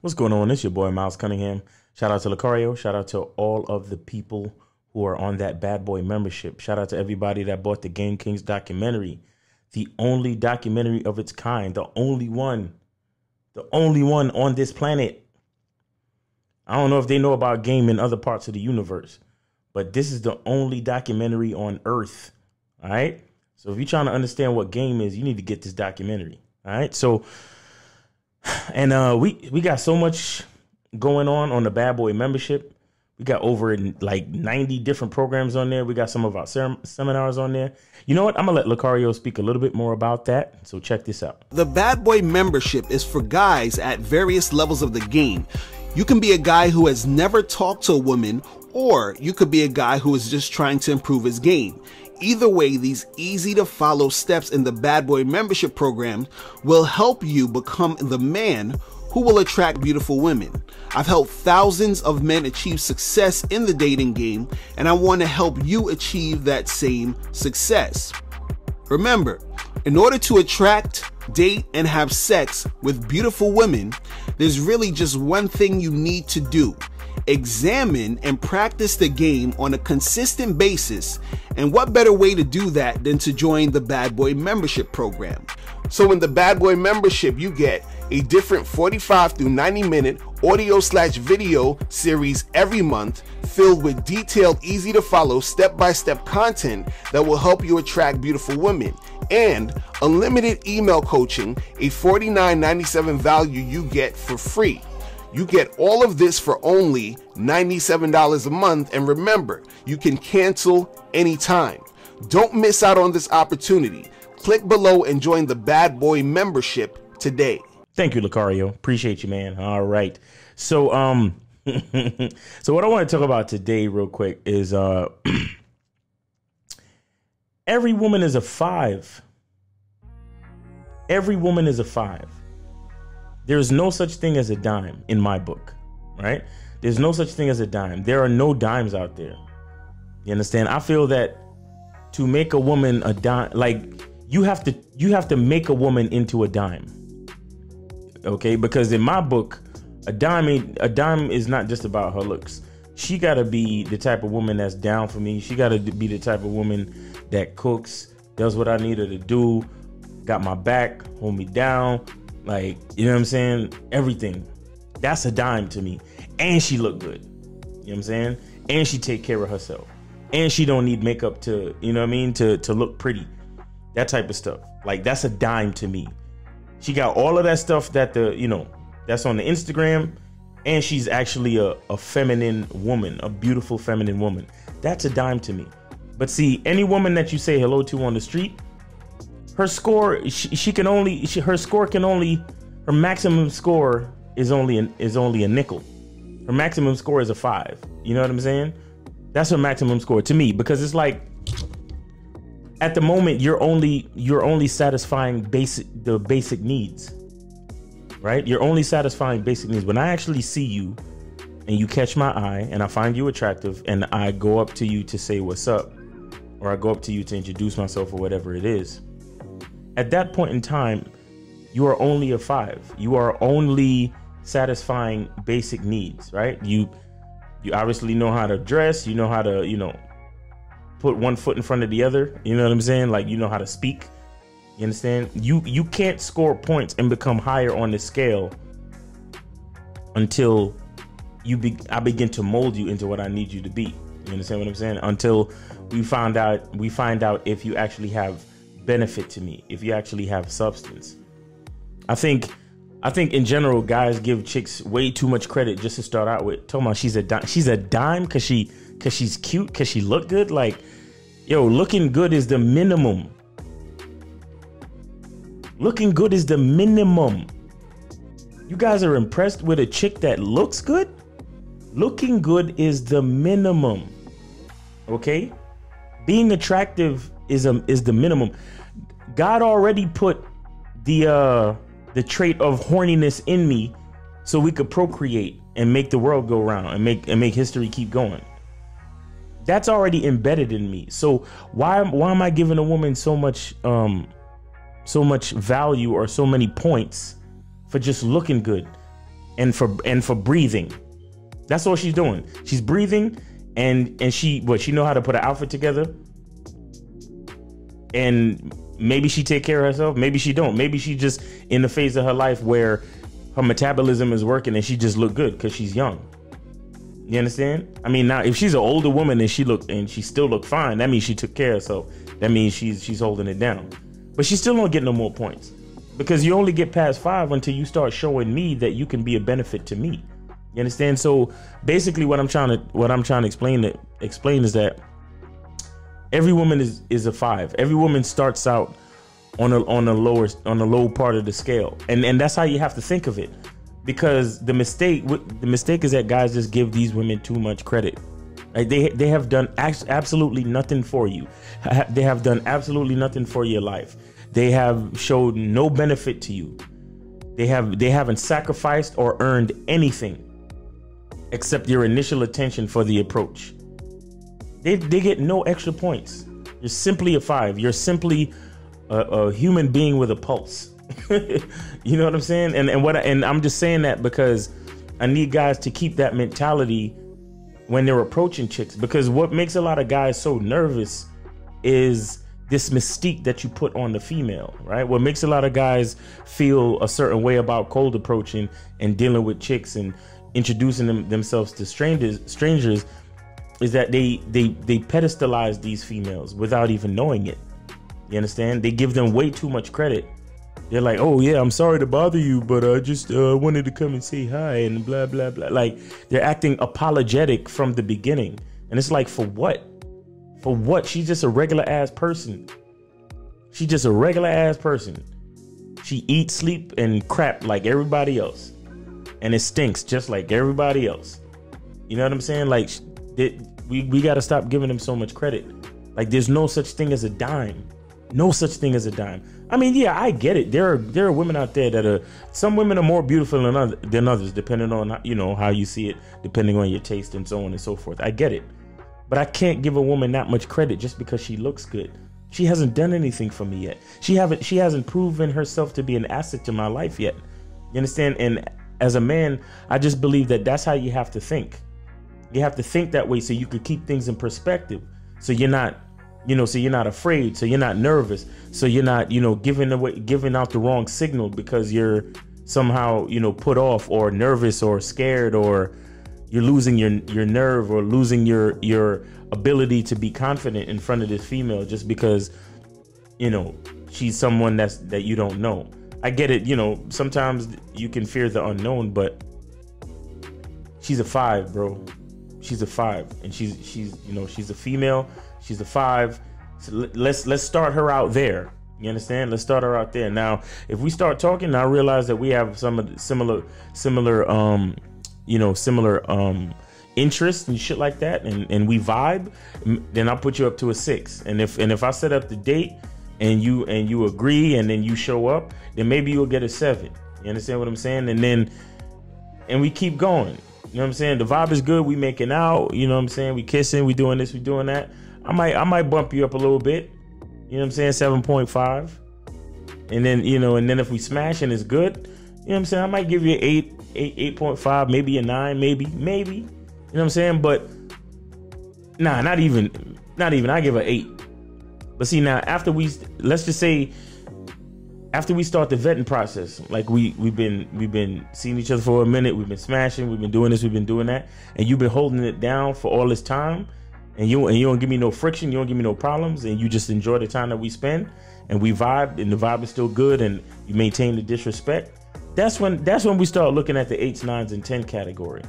What's going on? It's your boy, My Cunningham. Shout out to Lucario. Shout out to all of the people who are on that bad boy membership. Shout out to everybody that bought the Game Kings documentary. The only documentary of its kind. The only one on this planet. I don't know if they know about game in other parts of the universe, but this is the only documentary on Earth. All right. So if you're trying to understand what game is, you need to get this documentary. All right. So, and we got so much going on the bad boy membership. We got over like 90 different programs on there. We got some of our seminars on there. You know what? I'm going to let Lucario speak a little bit more about that. So check this out. The bad boy membership is for guys at various levels of the game. You can be a guy who has never talked to a woman, or you could be a guy who is just trying to improve his game. Either way, these easy to follow steps in the bad boy membership program will help you become the man who will attract beautiful women. I've helped thousands of men achieve success in the dating game, and I want to help you achieve that same success. Remember, in order to attract, date, and have sex with beautiful women, there's really just one thing you need to do. Examine and practice the game on a consistent basis, and what better way to do that than to join the Bad Boy membership program. So in the Bad Boy membership, you get a different 45 through 90-minute audio/video series every month filled with detailed, easy to follow, step-by-step content that will help you attract beautiful women, and unlimited email coaching, a $49.97 value you get for free. You get all of this for only $97 a month, and remember, you can cancel anytime. Don't miss out on this opportunity. Click below and join the Bad Boy membership today. Thank you, Lucario. Appreciate you, man. All right. So, so what I want to talk about today real quick is every woman is a 5. Every woman is a 5. There's no such thing as a dime in my book, right? There's no such thing as a dime. There are no dimes out there. You understand? I feel that to make a woman a dime, like you have to make a woman into a dime. Okay? Because in my book, a dime is not just about her looks. She got to be the type of woman that's down for me. She got to be the type of woman that cooks, does what I need her to do, got my back, hold me down. Like, you know what I'm saying? Everything. That's a dime to me. And she look good. You know what I'm saying? And she take care of herself. And she don't need makeup to, you know what I mean? To look pretty. That type of stuff. Like, that's a dime to me. She got all of that stuff that that's on the Instagram. And she's actually a feminine woman, a beautiful feminine woman. That's a dime to me. But see, any woman that you say hello to on the street, her score, her maximum score is only a nickel. Her maximum score is a 5. You know what I'm saying? That's her maximum score to me, because it's like at the moment you're only satisfying the basic needs, right? You're only satisfying basic needs. When I actually see you and you catch my eye and I find you attractive and I go up to you to say what's up, or I go up to you to introduce myself or whatever it is, at that point in time, you are only a 5. You are only satisfying basic needs, right? You obviously know how to dress. You know how to, put one foot in front of the other. You know what I'm saying? Like, you know how to speak. You understand? You can't score points and become higher on the scale until I begin to mold you into what I need you to be. You understand what I'm saying? Until we find out if you actually have benefit to me, if you actually have substance. I think in general, guys give chicks way too much credit just to start out with. Talking about she's a dime because she's cute, because she look good. Like, yo, looking good is the minimum. Looking good is the minimum. You guys are impressed with a chick that looks good? Looking good is the minimum. Okay? Being attractive is the minimum. God already put the trait of horniness in me so we could procreate and make the world go round and make history keep going. That's already embedded in me. So why am I giving a woman so much value or so many points for just looking good? and for breathing. That's all she's doing. She's breathing, and she know how to put an outfit together. And maybe she take care of herself, maybe she don't. Maybe she just in the phase of her life where her metabolism is working and she just look good because she's young. You understand? I mean, now if she's an older woman and she still look fine, that means she took care of herself. That means she's holding it down. But she still don't get no more points, because you only get past 5 until you start showing me that you can be a benefit to me. You understand? So basically what I'm trying to explain is that every woman is a 5. Every woman starts out on a low part of the scale, and that's how you have to think of it. Because the mistake is that guys just give these women too much credit. Like they have done absolutely nothing for you. They have done absolutely nothing for your life. They have showed no benefit to you. They haven't sacrificed or earned anything except your initial attention for the approach. They get no extra points. You're simply a 5. You're simply a human being with a pulse. You know what I'm saying? And I'm just saying that because I need guys to keep that mentality when they're approaching chicks, because what makes a lot of guys so nervous is this mystique that you put on the female, right? What makes a lot of guys feel a certain way about cold approaching and dealing with chicks and introducing themselves to strangers is that they pedestalize these females without even knowing it. You understand? They give them way too much credit. They're like, oh yeah, I'm sorry to bother you, but I just wanted to come and say hi and blah, blah, blah. Like, they're acting apologetic from the beginning. And it's like, for what? For what? She's just a regular ass person. She's just a regular ass person. She eats, sleep, and crap like everybody else. And it stinks just like everybody else. You know what I'm saying? Like, we got to stop giving them so much credit. Like, there's no such thing as a dime. No such thing as a dime. I mean, yeah, I get it. There are women out there that are, some women are more beautiful than others, depending on, you know, how you see it, depending on your taste and so on and so forth. I get it. But I can't give a woman that much credit just because she looks good. She hasn't done anything for me yet. She hasn't proven herself to be an asset to my life yet. You understand? And as a man, I just believe that that's how you have to think. You have to think that way so you could keep things in perspective. So you're not, you know, so you're not afraid, so you're not nervous, so you're not, you know, giving out the wrong signal because you're somehow, you know, put off or nervous or scared, or you're losing your nerve or losing your ability to be confident in front of this female just because, you know, she's someone that you don't know. I get it, you know, sometimes you can fear the unknown, but she's a 5, bro. She's a 5, and she's you know, she's a female. She's a 5. So let's start her out there. You understand? Let's start her out there. Now, if we start talking, I realize that we have some of the similar interests and shit like that, and we vibe. Then I'll put you up to a 6. And if I set up the date and you agree, and then you show up, then maybe you'll get a 7. You understand what I'm saying? And we keep going. You know what I'm saying? The vibe is good. We making out. You know what I'm saying? We kissing. We doing this. We doing that. I might bump you up a little bit. You know what I'm saying? 7.5. And then, you know, and then if we smash and it's good, you know what I'm saying? I might give you an 8.5, maybe a 9, maybe. You know what I'm saying? But nah, not even. I give an 8. But see, now let's just say after we start the vetting process, like we've been seeing each other for a minute, we've been smashing, we've been doing this, we've been doing that, and you've been holding it down for all this time, and you don't give me no friction, you don't give me no problems, and you just enjoy the time that we spend, and we vibe, and the vibe is still good, and you maintain the disrespect. That's when we start looking at the 8s, 9s, and 10 category,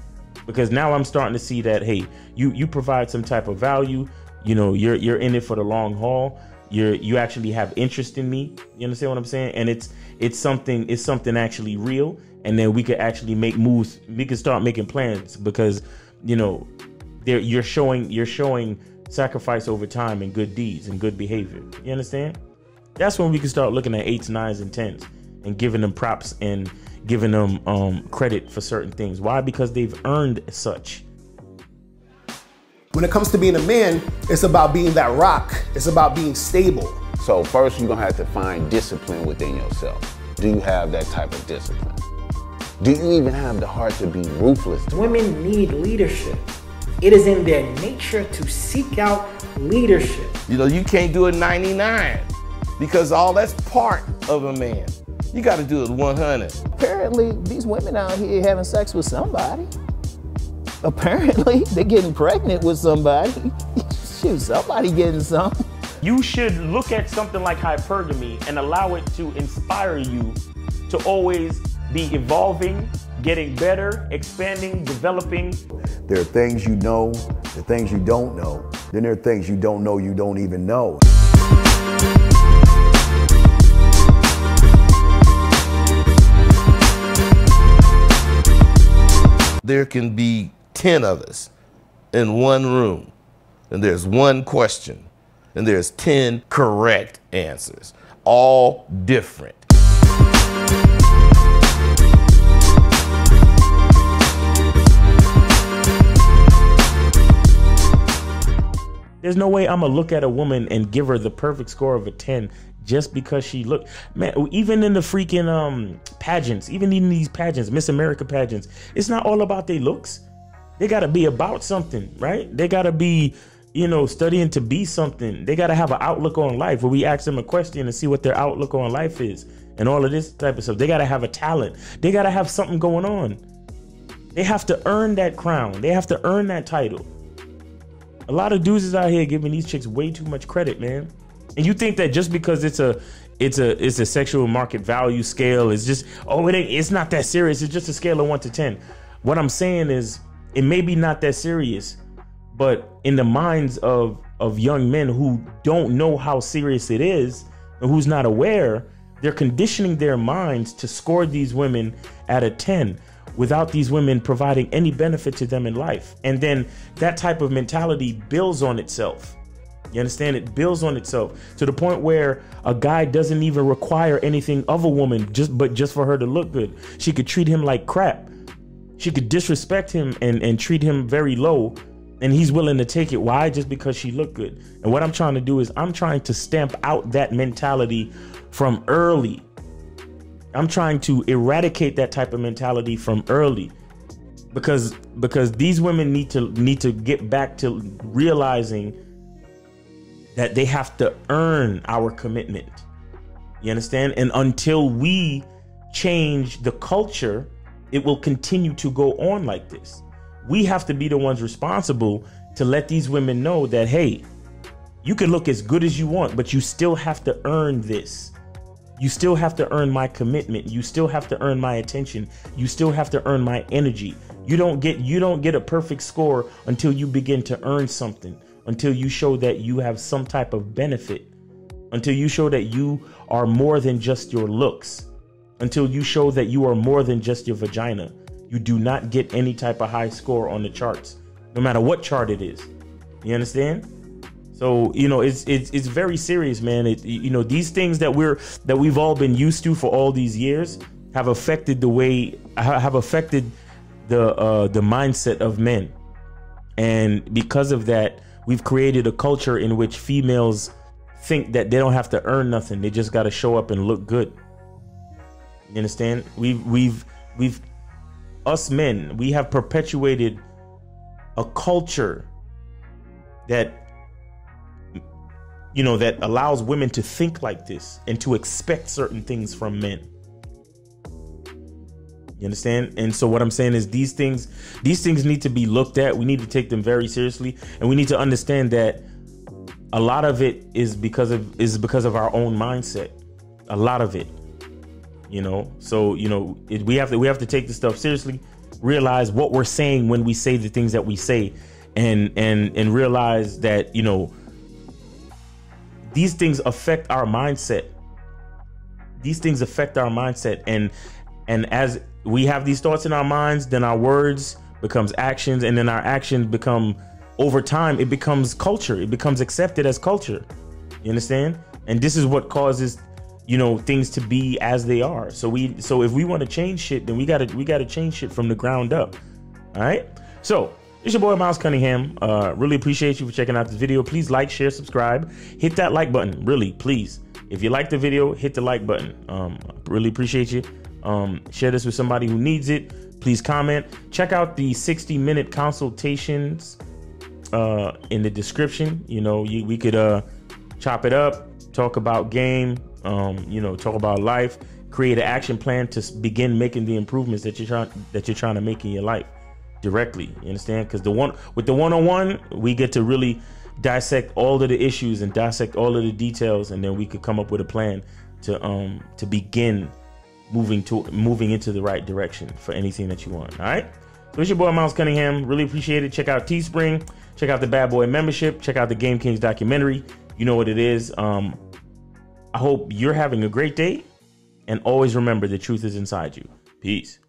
because now I'm starting to see that, hey, you provide some type of value. You know, you're in it for the long haul. You actually have interest in me. You understand what I'm saying? And it's something actually real. And then we could actually make moves. We could start making plans because, you know, you're showing sacrifice over time and good deeds and good behavior. You understand? That's when we can start looking at 8s, 9s, and 10s and giving them props and giving them credit for certain things. Why? Because they've earned such. When it comes to being a man, it's about being that rock. It's about being stable. So first, you're gonna have to find discipline within yourself. Do you have that type of discipline? Do you even have the heart to be ruthless? Women need leadership. It is in their nature to seek out leadership. You know, you can't do it 99 because all that's part of a man. You got to do it 100. Apparently, these women out here having sex with somebody. Apparently, they're getting pregnant with somebody. Shoot, somebody getting some. You should look at something like hypergamy and allow it to inspire you to always be evolving, getting better, expanding, developing. There are things you know, the things you don't know. Then there are things you don't know you don't even know. There can be 10 of us in one room, and there's one question, and there's 10 correct answers, all different. There's no way I'm gonna look at a woman and give her the perfect score of a 10 just because she looked. Man, even in the freaking pageants, even in these pageants, Miss America pageants, it's not all about their looks. They gotta be about something, right? They gotta be, you know, studying to be something. They gotta have an outlook on life where we ask them a question and see what their outlook on life is and all of this type of stuff. They gotta have a talent. They gotta have something going on. They have to earn that crown. They have to earn that title. A lot of dudes is out here giving these chicks way too much credit, man. And you think that just because it's a sexual market value scale, it's just, oh, it's not that serious. It's just a scale of 1 to 10. What I'm saying is, it may be not that serious, but in the minds of young men who don't know how serious it is and who's not aware, they're conditioning their minds to score these women at a 10 without these women providing any benefit to them in life. And then that type of mentality builds on itself. You understand? It builds on itself to the point where a guy doesn't even require anything of a woman just for her to look good. She could treat him like crap. She could disrespect him and treat him very low, and he's willing to take it. Why? Just because she looked good. And what I'm trying to do is I'm trying to stamp out that mentality from early. I'm trying to eradicate that type of mentality from early, because these women need to get back to realizing that they have to earn our commitment. You understand? And until we change the culture, it will continue to go on like this. We have to be the ones responsible to let these women know that, hey, you can look as good as you want, but you still have to earn this. You still have to earn my commitment. You still have to earn my attention. You still have to earn my energy. You don't get a perfect score until you begin to earn something, until you show that you have some type of benefit, until you show that you are more than just your looks, until you show that you are more than just your vagina. You do not get any type of high score on the charts, no matter what chart it is. You understand? So, you know, it's very serious, man. You know, these things that we've all been used to for all these years have affected the mindset of men. And because of that, we've created a culture in which females think that they don't have to earn nothing. They just got to show up and look good. You understand? Us men, we have perpetuated a culture that, you know, that allows women to think like this and to expect certain things from men. You understand? And so what I'm saying is these things need to be looked at. We need to take them very seriously, and we need to understand that a lot of it is because of our own mindset. A lot of it, you know. So, you know, we have to take this stuff seriously, realize what we're saying when we say the things that we say, and realize that, you know, these things affect our mindset. These things affect our mindset, and as we have these thoughts in our minds, then our words becomes actions, and then our actions become, over time, it becomes culture. It becomes accepted as culture. You understand? And this is what causes, you know, things to be as they are. So if we want to change shit, then we gotta change shit from the ground up. All right. So it's your boy My Cunningham. Really appreciate you for checking out this video. Please like, share, subscribe, hit that like button. Really, please. If you like the video, hit the like button. Really appreciate you. Share this with somebody who needs it. Please comment. Check out the 60-minute consultations in the description. You know, we could chop it up, talk about game, you know, talk about life, create an action plan to begin making the improvements that you're trying to make in your life directly. You understand? Because with the one-on-one, we get to really dissect all of the issues and dissect all of the details, and then we could come up with a plan to begin moving into the right direction for anything that you want. All right, so it's your boy Miles Cunningham. Really appreciate it. Check out Teespring, check out the Bad Boy membership, check out the Game Kings documentary. You know what it is. I hope you're having a great day, and always remember, the truth is inside you. Peace.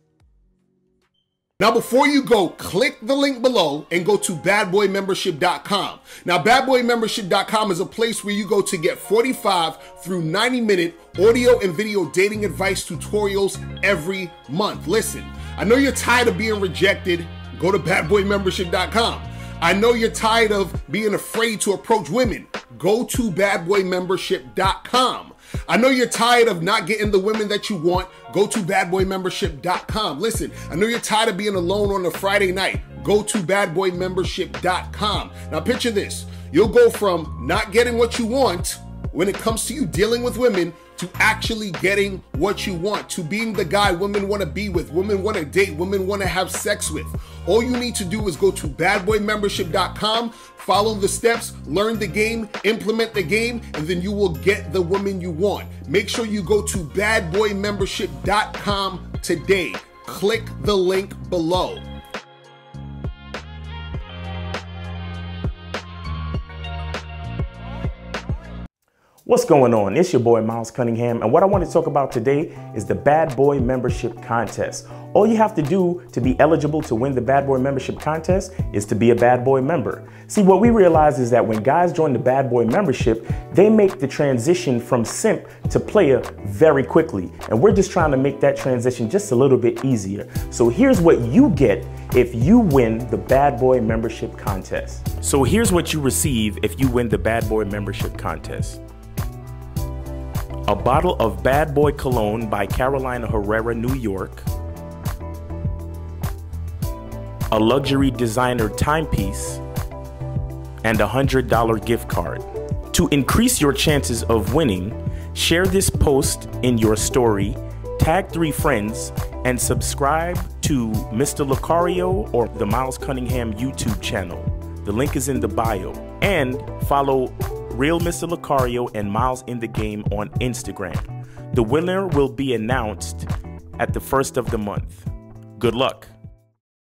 Now, before you go, click the link below and go to badboymembership.com. Now, badboymembership.com is a place where you go to get 45 through 90-minute audio and video dating advice tutorials every month. Listen, I know you're tired of being rejected. Go to badboymembership.com. I know you're tired of being afraid to approach women. Go to badboymembership.com. I know you're tired of not getting the women that you want. Go to badboymembership.com. Listen, I know you're tired of being alone on a Friday night. Go to badboymembership.com. Now picture this. You'll go from not getting what you want when it comes to you dealing with women to actually getting what you want, to being the guy women want to be with, women want to date, women want to have sex with. All you need to do is go to badboymembership.com, follow the steps, learn the game, implement the game, and then you will get the woman you want. Make sure you go to badboymembership.com today. Click the link below. What's going on? It's your boy Miles Cunningham, and what I want to talk about today is the Bad Boy Membership Contest. All you have to do to be eligible to win the Bad Boy Membership Contest is to be a Bad Boy member. See, what we realize is that when guys join the Bad Boy Membership, they make the transition from simp to player very quickly, and we're just trying to make that transition just a little bit easier. So here's what you get if you win the Bad Boy Membership Contest. So here's what you receive if you win the Bad Boy Membership Contest. A bottle of Bad Boy Cologne by Carolina Herrera, New York. A luxury designer timepiece. And a $100 gift card. To increase your chances of winning, share this post in your story, tag 3 friends, and subscribe to Mr. Lucario or the Miles Cunningham YouTube channel. The link is in the bio. And follow Real Mr. Lucario and Miles in the Game on Instagram. The winner will be announced at the first of the month. Good luck.